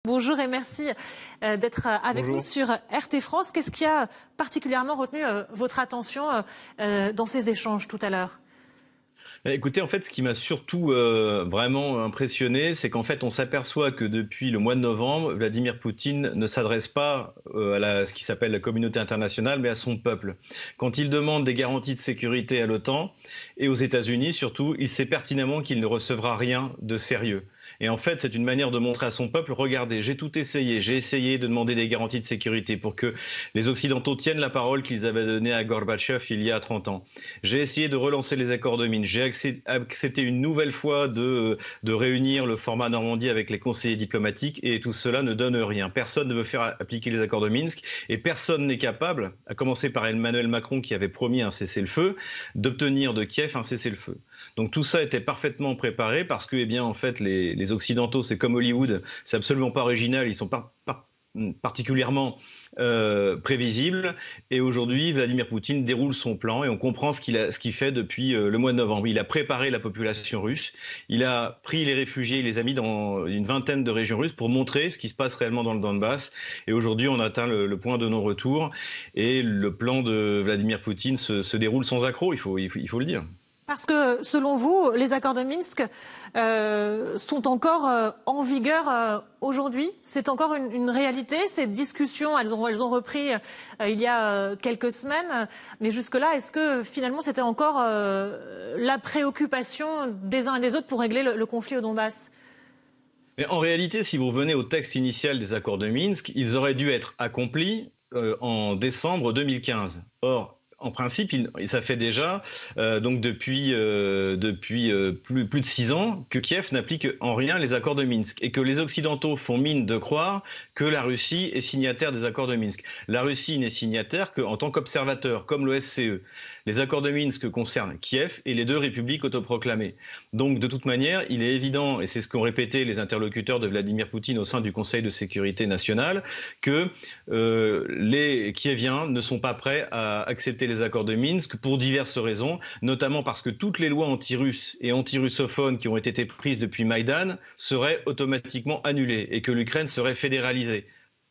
Bonjour et merci d'être avec nous sur RT France. Qu'est-ce qui a particulièrement retenu votre attention dans ces échanges tout à l'heure ? Écoutez, en fait, ce qui m'a surtout vraiment impressionné, c'est qu'en fait, on s'aperçoit que depuis le mois de novembre, Vladimir Poutine ne s'adresse pas ce qui s'appelle la communauté internationale, mais à son peuple. Quand il demande des garanties de sécurité à l'OTAN et aux États-Unis, surtout, il sait pertinemment qu'il ne recevra rien de sérieux. Et en fait, c'est une manière de montrer à son peuple, regardez, j'ai tout essayé, j'ai essayé de demander des garanties de sécurité pour que les Occidentaux tiennent la parole qu'ils avaient donnée à Gorbatchev il y a 30 ans. J'ai essayé de relancer les accords de Minsk, j'ai accepté une nouvelle fois de réunir le format Normandie avec les conseillers diplomatiques et tout cela ne donne rien. Personne ne veut faire appliquer les accords de Minsk et personne n'est capable, à commencer par Emmanuel Macron qui avait promis un cessez-le-feu, d'obtenir de Kiev un cessez-le-feu. Donc tout ça était parfaitement préparé parce que, eh bien, en fait, les Occidentaux, c'est comme Hollywood, c'est absolument pas original, ils sont particulièrement prévisibles. Et aujourd'hui, Vladimir Poutine déroule son plan et on comprend ce qu'il fait depuis le mois de novembre. Il a préparé la population russe, il a pris les réfugiés, il les a mis dans une vingtaine de régions russes pour montrer ce qui se passe réellement dans le Donbass. Et aujourd'hui, on atteint le point de non-retour et le plan de Vladimir Poutine se déroule sans accroc, il faut le dire. Parce que, selon vous, les accords de Minsk sont encore en vigueur aujourd'hui. C'est encore une réalité. Ces discussions, elles ont repris il y a quelques semaines. Mais jusque-là, est-ce que finalement c'était encore la préoccupation des uns et des autres pour régler le conflit au Donbass ? Mais en réalité, si vous revenez au texte initial des accords de Minsk, ils auraient dû être accomplis en décembre 2015. Or, en principe, ça fait déjà donc depuis plus de 6 ans que Kiev n'applique en rien les accords de Minsk et que les Occidentaux font mine de croire que la Russie est signataire des accords de Minsk. La Russie n'est signataire qu'en tant qu'observateur, comme l'OSCE. Les accords de Minsk concernent Kiev et les deux républiques autoproclamées. Donc, de toute manière, il est évident, et c'est ce qu'ont répété les interlocuteurs de Vladimir Poutine au sein du Conseil de sécurité nationale, que les Kieviens ne sont pas prêts à accepter les accords de Minsk pour diverses raisons, notamment parce que toutes les lois anti-russes et anti-russophones qui ont été prises depuis Maïdan seraient automatiquement annulées et que l'Ukraine serait fédéralisée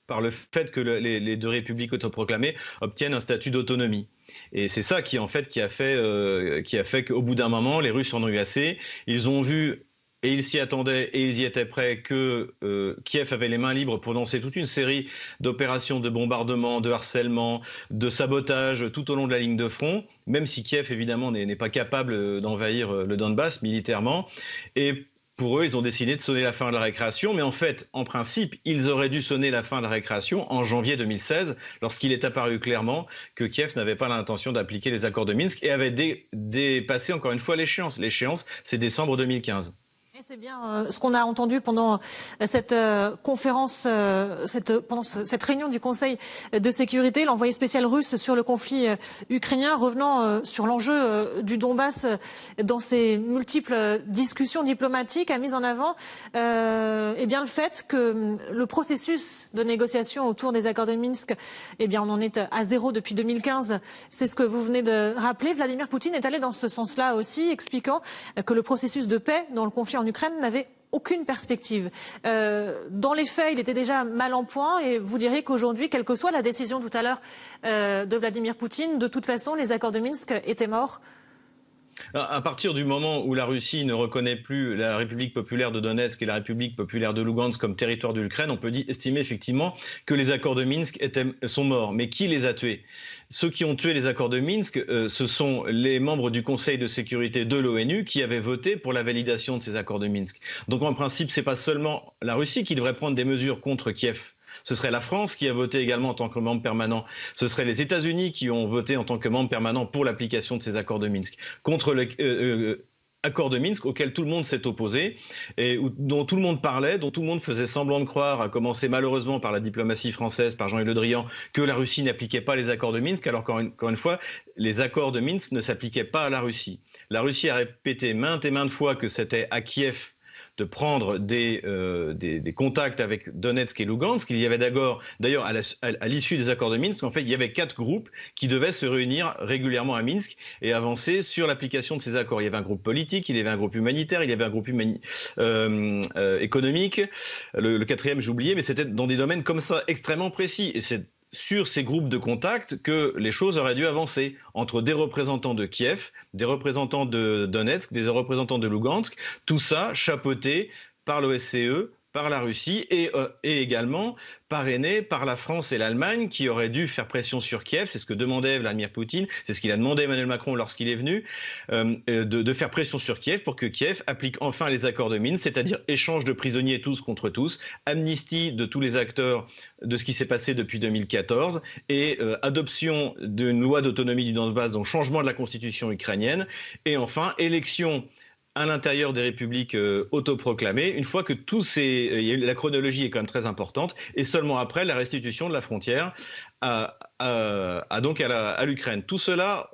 par le fait que les deux républiques autoproclamées obtiennent un statut d'autonomie. Et c'est ça qui a fait qu'au bout d'un moment, les Russes en ont eu assez. Ils ont vu, et ils s'y attendaient, et ils y étaient prêts, que Kiev avait les mains libres pour lancer toute une série d'opérations de bombardement, de harcèlement, de sabotage tout au long de la ligne de front, même si Kiev, évidemment, n'est pas capable d'envahir le Donbass militairement. Et pour eux, ils ont décidé de sonner la fin de la récréation, mais en fait, en principe, ils auraient dû sonner la fin de la récréation en janvier 2016, lorsqu'il est apparu clairement que Kiev n'avait pas l'intention d'appliquer les accords de Minsk et avait dépassé encore une fois l'échéance. L'échéance, c'est décembre 2015. Et c'est bien ce qu'on a entendu pendant cette conférence, pendant cette réunion du Conseil de sécurité. L'envoyé spécial russe sur le conflit ukrainien, revenant sur l'enjeu du Donbass dans ses multiples discussions diplomatiques, a mis en avant eh bien, le fait que le processus de négociation autour des accords de Minsk, eh bien, on en est à zéro depuis 2015. C'est ce que vous venez de rappeler. Vladimir Poutine est allé dans ce sens-là aussi, expliquant que le processus de paix dans le conflit en Ukraine n'avait aucune perspective. Dans les faits, il était déjà mal en point et vous direz qu'aujourd'hui, quelle que soit la décision tout à l'heure de Vladimir Poutine, de toute façon, les accords de Minsk étaient morts. À partir du moment où la Russie ne reconnaît plus la République populaire de Donetsk et la République populaire de Lugansk comme territoire de l'Ukraine, on peut estimer effectivement que les accords de Minsk sont morts. Mais qui les a tués ? Ceux qui ont tué les accords de Minsk, ce sont les membres du Conseil de sécurité de l'ONU qui avaient voté pour la validation de ces accords de Minsk. Donc en principe, ce n'est pas seulement la Russie qui devrait prendre des mesures contre Kiev. Ce serait la France qui a voté également en tant que membre permanent. Ce serait les États-Unis qui ont voté en tant que membre permanent pour l'application de ces accords de Minsk. Contre l'accord de Minsk auquel tout le monde s'est opposé, et dont tout le monde parlait, dont tout le monde faisait semblant de croire, à commencer malheureusement par la diplomatie française, par Jean-Yves Le Drian, que la Russie n'appliquait pas les accords de Minsk, alors qu'encore une fois, les accords de Minsk ne s'appliquaient pas à la Russie. La Russie a répété maintes et maintes fois que c'était à Kiev de prendre des contacts avec Donetsk et Lugansk. Il y avait d'ailleurs, à l'issue des accords de Minsk, en fait, il y avait 4 groupes qui devaient se réunir régulièrement à Minsk et avancer sur l'application de ces accords. Il y avait un groupe politique, il y avait un groupe humanitaire, il y avait un groupe économique. Le quatrième, j'ai oublié, mais c'était dans des domaines comme ça extrêmement précis. Et c'est sur ces groupes de contact que les choses auraient dû avancer entre des représentants de Kiev, des représentants de Donetsk, des représentants de Lugansk, tout ça chapeauté par l'OSCE, par la Russie et également parrainé par la France et l'Allemagne qui auraient dû faire pression sur Kiev. C'est ce que demandait Vladimir Poutine, c'est ce qu'il a demandé Emmanuel Macron lorsqu'il est venu, de faire pression sur Kiev pour que Kiev applique enfin les accords de Minsk, c'est-à-dire échange de prisonniers tous contre tous, amnistie de tous les acteurs de ce qui s'est passé depuis 2014 et adoption d'une loi d'autonomie du Donbass, donc changement de la constitution ukrainienne et enfin élection à l'intérieur des républiques autoproclamées, une fois que la chronologie est quand même très importante, et seulement après la restitution de la frontière à l'Ukraine. Tout cela,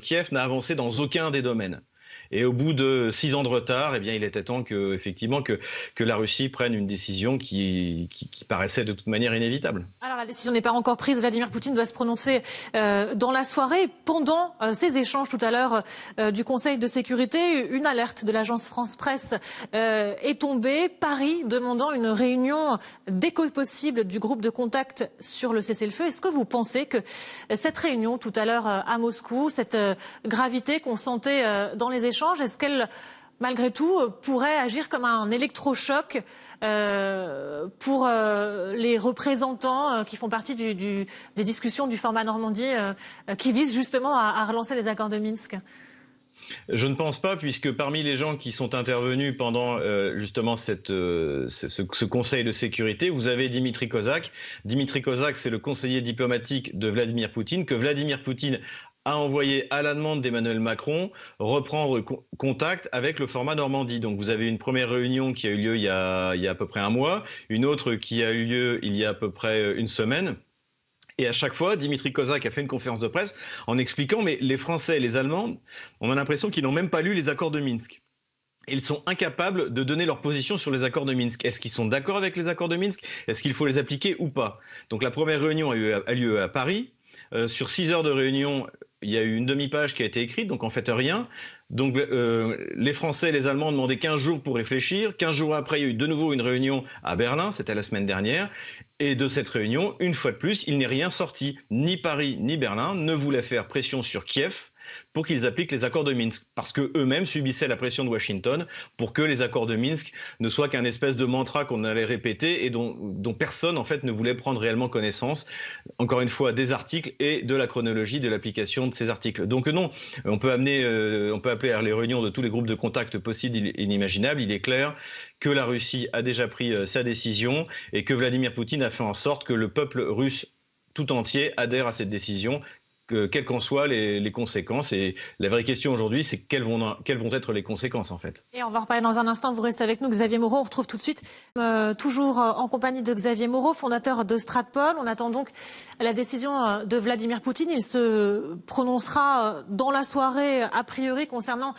Kiev n'a avancé dans aucun des domaines. Et au bout de 6 ans de retard, eh bien, il était temps que la Russie prenne une décision qui paraissait de toute manière inévitable. Alors la décision n'est pas encore prise. Vladimir Poutine doit se prononcer dans la soirée. Pendant ces échanges tout à l'heure du Conseil de sécurité, une alerte de l'agence France Presse est tombée. Paris demandant une réunion dès que possible du groupe de contact sur le cessez-le-feu. Est-ce que vous pensez que cette réunion tout à l'heure à Moscou, cette gravité qu'on sentait dans les échanges, est-ce qu'elle, malgré tout, pourrait agir comme un électrochoc pour les représentants qui font partie des discussions du format Normandie qui visent justement à relancer les accords de Minsk ? Je ne pense pas, puisque parmi les gens qui sont intervenus pendant justement ce Conseil de sécurité, vous avez Dimitri Kozak. Dimitri Kozak, c'est le conseiller diplomatique de Vladimir Poutine, que Vladimir Poutine a envoyé à la demande d'Emmanuel Macron reprendre contact avec le format Normandie. Donc vous avez une première réunion qui a eu lieu il y a à peu près un mois, une autre qui a eu lieu il y a à peu près une semaine. Et à chaque fois, Dimitri Kozak a fait une conférence de presse en expliquant, mais les Français et les Allemands, on a l'impression qu'ils n'ont même pas lu les accords de Minsk. Ils sont incapables de donner leur position sur les accords de Minsk. Est-ce qu'ils sont d'accord avec les accords de Minsk? Est-ce qu'il faut les appliquer ou pas? Donc la première réunion a lieu à Paris. Sur 6 heures de réunion, il y a eu une demi-page qui a été écrite, donc en fait rien. Donc les Français et les Allemands ont demandé 15 jours pour réfléchir. 15 jours après, il y a eu de nouveau une réunion à Berlin, c'était la semaine dernière. Et de cette réunion, une fois de plus, il n'est rien sorti. Ni Paris ni Berlin ne voulaient faire pression sur Kiev pour qu'ils appliquent les accords de Minsk, parce qu'eux-mêmes subissaient la pression de Washington pour que les accords de Minsk ne soient qu'un espèce de mantra qu'on allait répéter et dont personne en fait ne voulait prendre réellement connaissance, encore une fois, des articles et de la chronologie de l'application de ces articles. Donc non, on peut appeler à les réunions de tous les groupes de contact possibles et inimaginables. Il est clair que la Russie a déjà pris sa décision et que Vladimir Poutine a fait en sorte que le peuple russe tout entier adhère à cette décision, quelles qu'en soient les conséquences. Et la vraie question aujourd'hui, c'est quelles vont être les conséquences en fait. Et on va en reparler dans un instant. Vous restez avec nous, Xavier Moreau. On retrouve tout de suite, toujours en compagnie de Xavier Moreau, fondateur de Stratpol. On attend donc la décision de Vladimir Poutine. Il se prononcera dans la soirée, a priori, concernant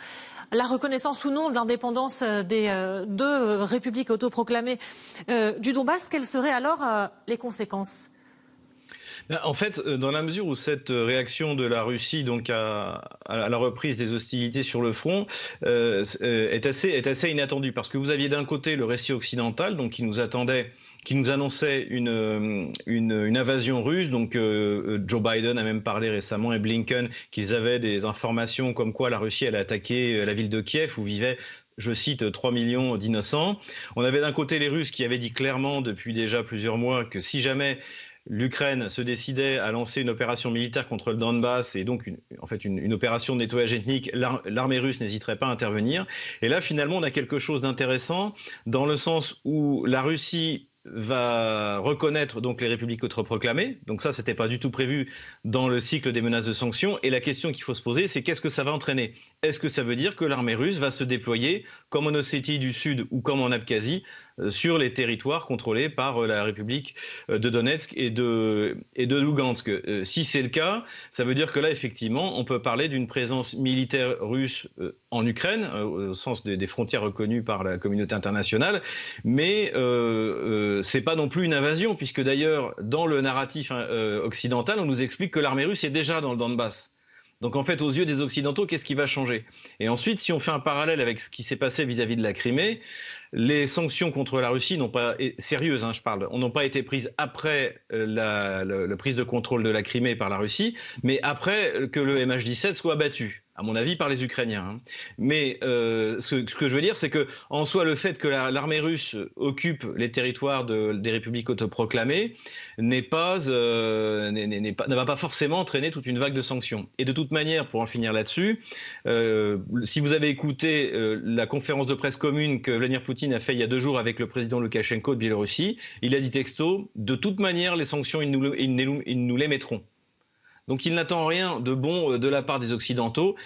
la reconnaissance ou non de l'indépendance des 2 républiques autoproclamées du Donbass. Quelles seraient alors les conséquences ? En fait, dans la mesure où cette réaction de la Russie donc à la reprise des hostilités sur le front est assez inattendue, parce que vous aviez d'un côté le récit occidental donc qui nous annonçait une invasion russe. Donc Joe Biden a même parlé récemment, et Blinken, qu'ils avaient des informations comme quoi la Russie allait attaquer la ville de Kiev où vivaient, je cite, 3 millions d'innocents. On avait d'un côté les Russes qui avaient dit clairement depuis déjà plusieurs mois que si jamais l'Ukraine se décidait à lancer une opération militaire contre le Donbass, et donc une opération de nettoyage ethnique, l'armée russe n'hésiterait pas à intervenir. Et là, finalement, on a quelque chose d'intéressant, dans le sens où la Russie va reconnaître donc les républiques autoproclamées. Donc ça, c'était pas du tout prévu dans le cycle des menaces de sanctions. Et la question qu'il faut se poser, c'est qu'est-ce que ça va entraîner? Est-ce que ça veut dire que l'armée russe va se déployer, comme en Ossétie du Sud ou comme en Abkhazie, sur les territoires contrôlés par la République de Donetsk et de Lugansk. Si c'est le cas, ça veut dire que là, effectivement, on peut parler d'une présence militaire russe en Ukraine, au sens des frontières reconnues par la communauté internationale, mais c'est pas non plus une invasion, puisque d'ailleurs, dans le narratif occidental, on nous explique que l'armée russe est déjà dans le Donbass. Donc en fait, aux yeux des Occidentaux, qu'est-ce qui va changer? Et ensuite, si on fait un parallèle avec ce qui s'est passé vis-à-vis de la Crimée, les sanctions contre la Russie n'ont pas sérieuses, je parle, n'ont pas été prises après la prise de contrôle de la Crimée par la Russie, mais après que le MH17 soit abattu, à mon avis, par les Ukrainiens. Mais ce que je veux dire, c'est que en soi, le fait que l'armée russe occupe les territoires des républiques autoproclamées ne va pas forcément entraîner toute une vague de sanctions. Et de toute manière, pour en finir là-dessus, si vous avez écouté la conférence de presse commune que Vladimir Poutine a fait il y a 2 jours avec le président Loukachenko de Biélorussie, il a dit texto, de toute manière, les sanctions, ils nous les mettront. Donc il n'attend rien de bon de la part des Occidentaux.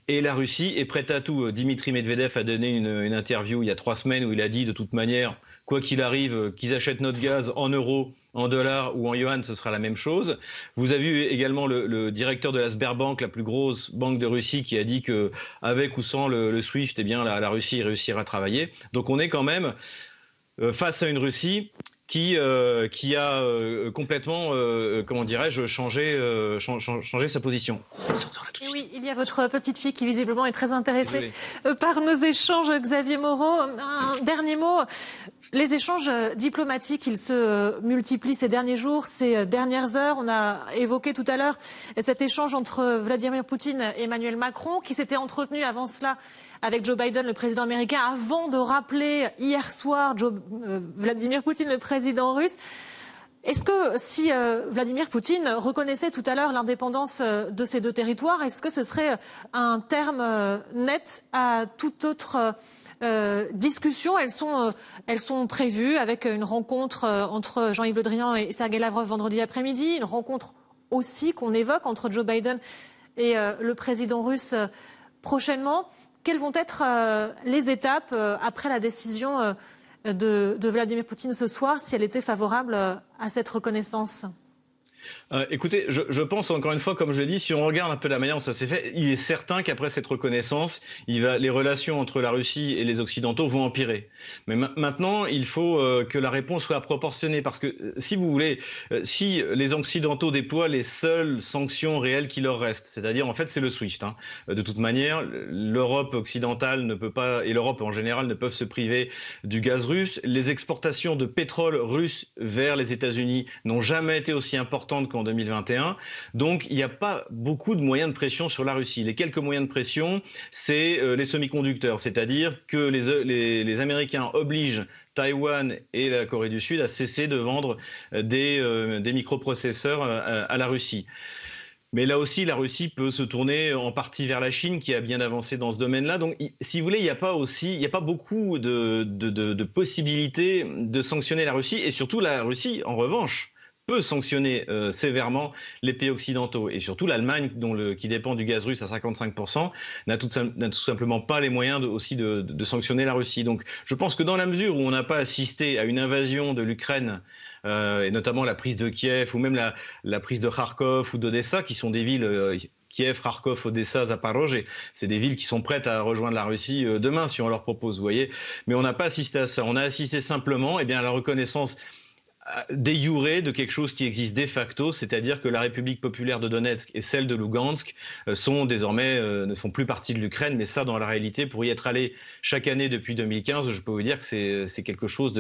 Et la Russie est prête à tout. Dimitri Medvedev a donné une interview il y a 3 semaines où il a dit de toute manière, quoi qu'il arrive, qu'ils achètent notre gaz en euros, en dollars ou en yuan, ce sera la même chose. Vous avez vu également le directeur de la Sberbank, la plus grosse banque de Russie, qui a dit que avec ou sans le SWIFT, eh bien la Russie réussira à travailler. Donc on est quand même face à une Russie qui a complètement, comment dirais-je, changé sa position. Et oui, il y a votre petite fille qui visiblement est très intéressée par nos échanges, Xavier Moreau. Un dernier mot. Les échanges diplomatiques, ils se multiplient ces derniers jours, ces dernières heures. On a évoqué tout à l'heure cet échange entre Vladimir Poutine et Emmanuel Macron, qui s'était entretenu avant cela avec Joe Biden, le président américain, avant de rappeler hier soir Vladimir Poutine, le président russe. Est-ce que si Vladimir Poutine reconnaissait tout à l'heure l'indépendance de ces 2 territoires, est-ce que ce serait un terme net à toute autre discussions? Elles sont prévues avec une rencontre entre Jean-Yves Le Drian et Sergei Lavrov vendredi après-midi, une rencontre aussi qu'on évoque entre Joe Biden et le président russe prochainement. Quelles vont être les étapes après la décision de Vladimir Poutine ce soir, si elle était favorable à cette reconnaissance? Écoutez, je pense encore une fois, comme je l'ai dit, si on regarde un peu la manière dont ça s'est fait, il est certain qu'après cette reconnaissance, les relations entre la Russie et les Occidentaux vont empirer. Mais maintenant, il faut que la réponse soit proportionnée, parce que si vous voulez, si les Occidentaux déploient les seules sanctions réelles qui leur restent, c'est-à-dire en fait c'est le SWIFT. De toute manière, l'Europe occidentale ne peut pas, et l'Europe en général ne peuvent se priver du gaz russe. Les exportations de pétrole russe vers les États-Unis n'ont jamais été aussi importantes qu'en 2021. Donc, il n'y a pas beaucoup de moyens de pression sur la Russie. Les quelques moyens de pression, c'est les semi-conducteurs, c'est-à-dire que les Américains obligent Taïwan et la Corée du Sud à cesser de vendre des microprocesseurs à la Russie. Mais là aussi, la Russie peut se tourner en partie vers la Chine, qui a bien avancé dans ce domaine-là. Donc, si vous voulez, il n'y a pas beaucoup de possibilités de sanctionner la Russie. Et surtout, la Russie, en revanche, peut sanctionner sévèrement les pays occidentaux. Et surtout, l'Allemagne, qui dépend du gaz russe à 55%, n'a tout simplement pas les moyens de sanctionner la Russie. Donc, je pense que dans la mesure où on n'a pas assisté à une invasion de l'Ukraine, et notamment la prise de Kiev, ou même la prise de Kharkov ou d'Odessa, qui sont des villes... Kiev, Kharkov, Odessa, Zaporozhye, c'est des villes qui sont prêtes à rejoindre la Russie demain, si on leur propose, vous voyez. Mais on n'a pas assisté à ça. On a assisté simplement à la reconnaissance de jure de quelque chose qui existe de facto, c'est-à-dire que la République populaire de Donetsk et celle de Lugansk sont désormais ne font plus partie de l'Ukraine, mais ça, dans la réalité, pour y être allé chaque année depuis 2015, je peux vous dire que c'est quelque chose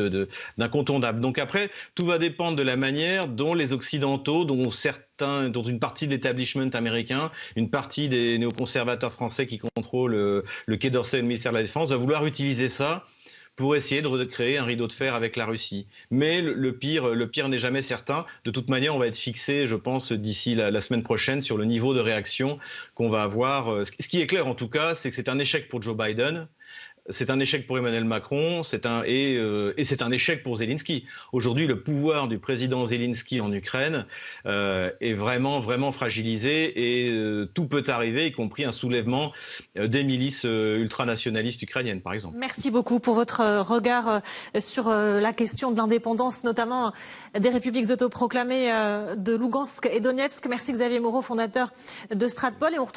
d'incontournable. Donc après, tout va dépendre de la manière dont les Occidentaux, dont une partie de l'établissement américain, une partie des néoconservateurs français qui contrôlent le Quai d'Orsay et le ministère de la Défense, va vouloir utiliser ça pour essayer de recréer un rideau de fer avec la Russie. Mais le pire n'est jamais certain. De toute manière, on va être fixé, je pense, d'ici la semaine prochaine sur le niveau de réaction qu'on va avoir. Ce qui est clair, en tout cas, c'est que c'est un échec pour Joe Biden. c'est un échec pour Emmanuel Macron, et c'est un échec pour Zelensky. Aujourd'hui, le pouvoir du président Zelensky en Ukraine est vraiment fragilisé et tout peut arriver, y compris un soulèvement des milices ultranationalistes ukrainiennes, par exemple. Merci beaucoup pour votre regard sur la question de l'indépendance, notamment des républiques autoproclamées de Lougansk et Donetsk. Merci Xavier Moreau, fondateur de Stratpol. Et on retrouve